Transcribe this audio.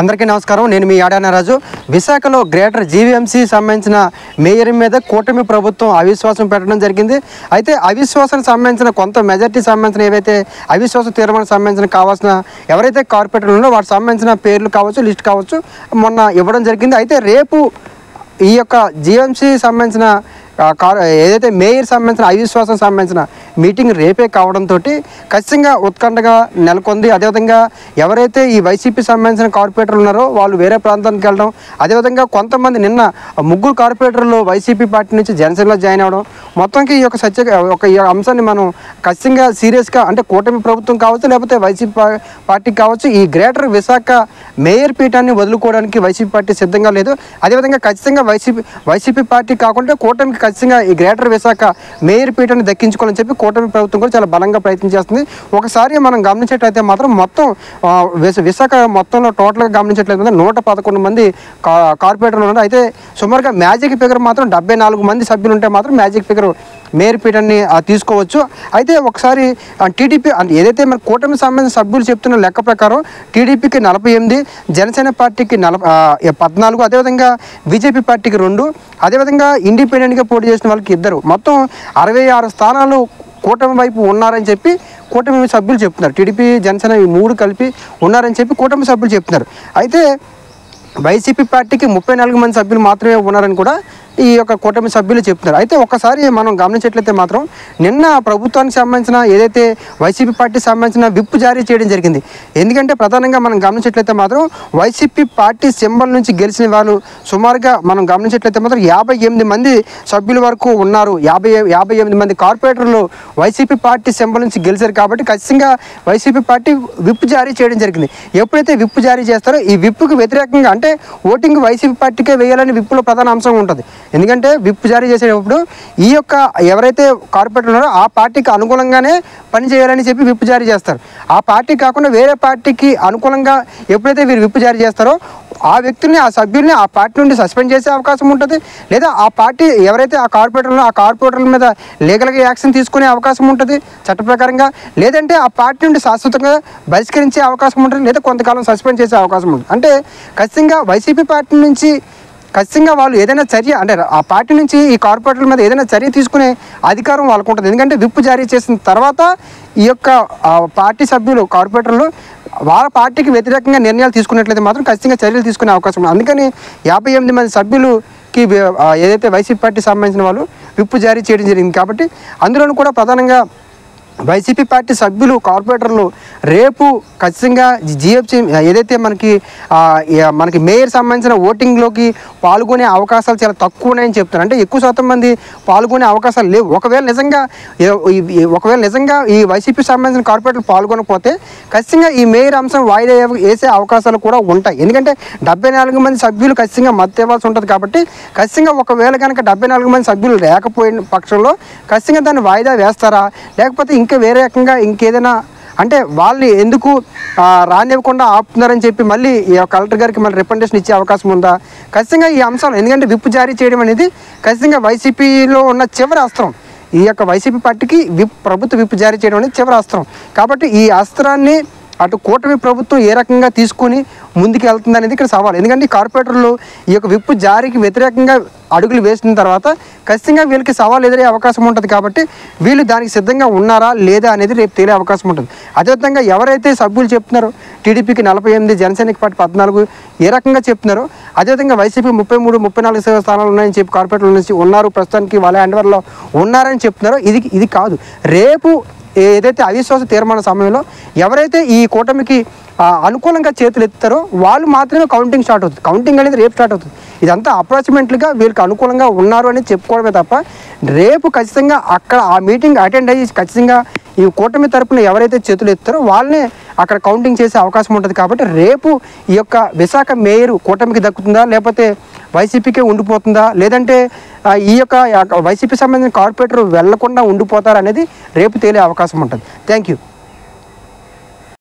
అందరికీ నమస్కారం. నేను మీ ఆడాన రాజు. విశాఖలో గ్రేటర్ జీవీఎంసీ సంబంధించిన మేయర్ మీద కూటమి ప్రభుత్వం అవిశ్వాసం పెట్టడం జరిగింది. అయితే అవిశ్వాసానికి సంబంధించిన కొంత మెజార్టీ సంబంధించిన ఏవైతే అవిశ్వాస తీర్మానం సంబంధించిన కావాల్సిన ఎవరైతే కార్పొరేటర్లు ఉన్నారో వాటికి సంబంధించిన పేర్లు కావచ్చు, లిస్ట్ కావచ్చు మొన్న ఇవ్వడం జరిగింది. అయితే రేపు ఈ యొక్క జీవీఎంసీ సంబంధించిన ఏదైతే మేయర్ సంబంధించిన అవిశ్వాసం సంబంధించిన మీటింగ్ రేపే కావడంతో ఖచ్చితంగా ఉత్కంఠగా నెలకొంది. అదేవిధంగా ఎవరైతే ఈ వైసీపీ సంబంధించిన కార్పొరేటర్లు ఉన్నారో వాళ్ళు వేరే ప్రాంతానికి వెళ్ళడం, అదేవిధంగా కొంతమంది నిన్న ముగ్గురు కార్పొరేటర్లు వైసీపీ పార్టీ నుంచి జనసేనలో జాయిన్ అవ్వడం, మొత్తానికి ఈ యొక్క ఈ అంశాన్ని మనం ఖచ్చితంగా సీరియస్గా అంటే కూటమి ప్రభుత్వం కావచ్చు లేకపోతే వైసీపీ పార్టీకి కావచ్చు ఈ గ్రేటర్ విశాఖ మేయర్ పీఠాన్ని వదులుకోవడానికి వైసీపీ పార్టీ సిద్ధంగా లేదు. అదేవిధంగా ఖచ్చితంగా వైసీపీ పార్టీ కాకుండా కూటమికి ఖచ్చితంగా ఈ గ్రేటర్ విశాఖ మేయర్ పీఠాన్ని దక్కించుకోవాలని చెప్పి కూటమి ప్రభుత్వం కూడా చాలా బలంగా ప్రయత్నం చేస్తుంది. ఒకసారి మనం గమనించేట్లయితే మాత్రం మొత్తం విశాఖ మొత్తంలో టోటల్గా గమనించేట్లయితే 111 మంది కార్పొరేటర్లు ఉన్నారు. అయితే సుమారుగా మ్యాజిక్ ఫిగర్ మాత్రం 74 మంది సభ్యులు ఉంటే మాత్రం మ్యాజిక్ ఫిగర్ మేయర్ పీఠాన్ని తీసుకోవచ్చు. అయితే ఒకసారి టీడీపీ ఏదైతే మన కూటమి సంబంధించిన సభ్యులు చెప్తున్న లెక్క ప్రకారం టీడీపీకి 48, జనసేన పార్టీకి 14, అదేవిధంగా బీజేపీ పార్టీకి 2, అదేవిధంగా ఇండిపెండెంట్గా పోటీ చేసిన వాళ్ళకి 2, మొత్తం 66 స్థానాలు కూటమి వైపు ఉన్నారని చెప్పి కూటమి సభ్యులు చెప్తున్నారు. టీడీపీ జనసేన ఈ 3 కలిపి ఉన్నారని చెప్పి కూటమి సభ్యులు చెప్తున్నారు. అయితే వైసీపీ పార్టీకి 34 మంది సభ్యులు మాత్రమే ఉన్నారని కూడా ఈ యొక్క కూటమి సభ్యులు చెప్తున్నారు. అయితే ఒకసారి మనం గమనించేట్లయితే మాత్రం నిన్న ప్రభుత్వానికి సంబంధించిన ఏదైతే వైసీపీ పార్టీ సంబంధించిన విప్ జారీ చేయడం జరిగింది. ఎందుకంటే ప్రధానంగా మనం గమనించేట్లయితే మాత్రం వైసీపీ పార్టీ సింబల్ నుంచి గెలిచిన వాళ్ళు సుమారుగా మనం గమనించేట్లయితే మాత్రం 58 మంది సభ్యుల వరకు ఉన్నారు. 58 మంది కార్పొరేటర్లు వైసీపీ పార్టీ సింబల్ నుంచి గెలిచారు. కాబట్టి ఖచ్చితంగా వైసీపీ పార్టీ విప్ జారీ చేయడం జరిగింది. ఎప్పుడైతే విప్ జారీ చేస్తారో ఈ విప్కు వ్యతిరేకంగా అంటే ఓటింగ్ వైసీపీ పార్టీకే వేయాలని విప్లో ప్రధాన అంశం ఉంటుంది. ఎందుకంటే విప్ జారీ చేసేటప్పుడు ఈ యొక్క ఎవరైతే కార్పొరేటర్లు ఉన్నారో ఆ పార్టీకి అనుకూలంగానే పనిచేయాలని చెప్పి విప్ జారీ చేస్తారు. ఆ పార్టీ కాకుండా వేరే పార్టీకి అనుకూలంగా ఎప్పుడైతే వీరు విప్ జారీ చేస్తారో ఆ వ్యక్తుల్ని ఆ సభ్యుల్ని ఆ పార్టీ నుండి సస్పెండ్ చేసే అవకాశం ఉంటుంది. లేదా ఆ పార్టీ ఎవరైతే ఆ కార్పొరేటర్ల మీద లీగల్గా యాక్షన్ తీసుకునే అవకాశం ఉంటుంది చట్ట ప్రకారంగా. లేదంటే ఆ పార్టీ నుండి శాశ్వతంగా బహిష్కరించే అవకాశం ఉంటుంది. లేదా కొంతకాలం సస్పెండ్ చేసే అవకాశం ఉంటుంది. అంటే ఖచ్చితంగా వైసీపీ పార్టీ నుంచి ఖచ్చితంగా వాళ్ళు ఏదైనా చర్య అంటే ఆ పార్టీ నుంచి ఈ కార్పొరేటర్ల మీద ఏదైనా చర్య తీసుకునే అధికారం వాళ్ళకు ఉంటుంది. ఎందుకంటే విప్ జారీ చేసిన తర్వాత ఈ యొక్క పార్టీ సభ్యులు కార్పొరేటర్లు వాళ్ళ పార్టీకి వ్యతిరేకంగా నిర్ణయాలు తీసుకున్నట్లయితే మాత్రం ఖచ్చితంగా చర్యలు తీసుకునే అవకాశం ఉంది. అందుకని 58 మంది సభ్యులుకి ఏదైతే వైసీపీ పార్టీ సంబంధించిన వాళ్ళు విప్ జారీ చేయడం జరిగింది. కాబట్టి అందులోనూ కూడా ప్రధానంగా వైసీపీ పార్టీ సభ్యులు కార్పొరేటర్లు రేపు ఖచ్చితంగా జీఎఫ్సీ ఏదైతే మనకి మేయర్ సంబంధించిన ఓటింగ్లోకి పాల్గొనే అవకాశాలు చాలా తక్కువ ఉన్నాయని చెప్తున్నారు. అంటే ఎక్కువ శాతం మంది పాల్గొనే అవకాశాలు లేవు. ఒకవేళ నిజంగా ఈ వైసీపీ సంబంధించిన కార్పొరేటర్లు పాల్గొనకపోతే ఖచ్చితంగా ఈ మేయర్ అంశం వాయిదా వేసే అవకాశాలు కూడా ఉంటాయి. ఎందుకంటే 74 మంది సభ్యులు ఖచ్చితంగా మద్దతు ఇవ్వాల్సి ఉంటుంది. కాబట్టి ఖచ్చితంగా ఒకవేళ కనుక 74 మంది సభ్యులు లేకపోయిన పక్షంలో ఖచ్చితంగా దాన్ని వాయిదా వేస్తారా, లేకపోతే ఇంకా వేరే రకంగా ఇంకేదైనా అంటే వాళ్ళు ఎందుకు రానివ్వకుండా ఆపుతున్నారని చెప్పి మళ్ళీ కలెక్టర్ గారికి మళ్ళీ రిప్రజెంటేషన్ ఇచ్చే అవకాశం ఉందా? ఖచ్చితంగా ఈ అంశాలు ఎందుకంటే విప్ జారీ చేయడం అనేది ఖచ్చితంగా వైసీపీలో ఉన్న చివరి అస్త్రం. ఈ యొక్క వైసీపీ పార్టీకి ప్రభుత్వ విప్ జారీ చేయడం అనేది చివరి అస్త్రం. కాబట్టి ఈ అస్త్రాన్ని అటు కూటమి ప్రభుత్వం ఏ రకంగా తీసుకుని ముందుకు వెళ్తుంది అనేది ఇక్కడ సవాల్. ఎందుకంటే ఈ కార్పొరేటర్లు ఈ యొక్క విప్ జారీకి వ్యతిరేకంగా అడుగులు వేసిన తర్వాత ఖచ్చితంగా వీళ్ళకి సవాల్ ఎదురే అవకాశం ఉంటుంది. కాబట్టి వీళ్ళు దానికి సిద్ధంగా ఉన్నారా లేదా అనేది రేపు తేలే అవకాశం ఉంటుంది. అదేవిధంగా ఎవరైతే సభ్యులు చెప్తున్నారో టీడీపీకి 48, జనసేనకి పార్టీ 14 ఏ రకంగా చెప్తున్నారో అదేవిధంగా వైసీపీ 33, 34 స్థానాలు ఉన్నాయని చెప్పి కార్పొరేటర్ల నుంచి ఉన్నారు, ప్రస్తుతానికి వాళ్ళ హ్యాండ్వర్లో ఉన్నారని చెప్తున్నారో ఇది కాదు. రేపు ఏదైతే అవిశ్వాస తీర్మాన సమయంలో ఎవరైతే ఈ కూటమికి అనుకూలంగా చేతులు ఎత్తారో వాళ్ళు మాత్రమే కౌంటింగ్ స్టార్ట్ అవుతుంది. కౌంటింగ్ అనేది రేపు స్టార్ట్ అవుతుంది. ఇదంతా అప్రాక్సిమేట్లీగా వీళ్ళకి అనుకూలంగా ఉన్నారు అని చెప్పుకోవడమే తప్ప రేపు ఖచ్చితంగా అక్కడ ఆ మీటింగ్ అటెండ్ అయ్యి ఖచ్చితంగా ఈ కూటమి తరపున ఎవరైతే చేతులు ఎత్తారో వాళ్ళనే అక్కడ కౌంటింగ్ చేసే అవకాశం ఉంటుంది. కాబట్టి రేపు ఈ యొక్క విశాఖ మేయర్ కూటమికి దక్కుతుందా, లేకపోతే వైసీపీకే ఉండిపోతుందా, లేదంటే ఈ యొక్క వైసీపీ సంబంధించిన కార్పొరేటర్ వెళ్లకుండా ఉండిపోతారనేది రేపు తేలే అవకాశం ఉంటుంది. Thank you.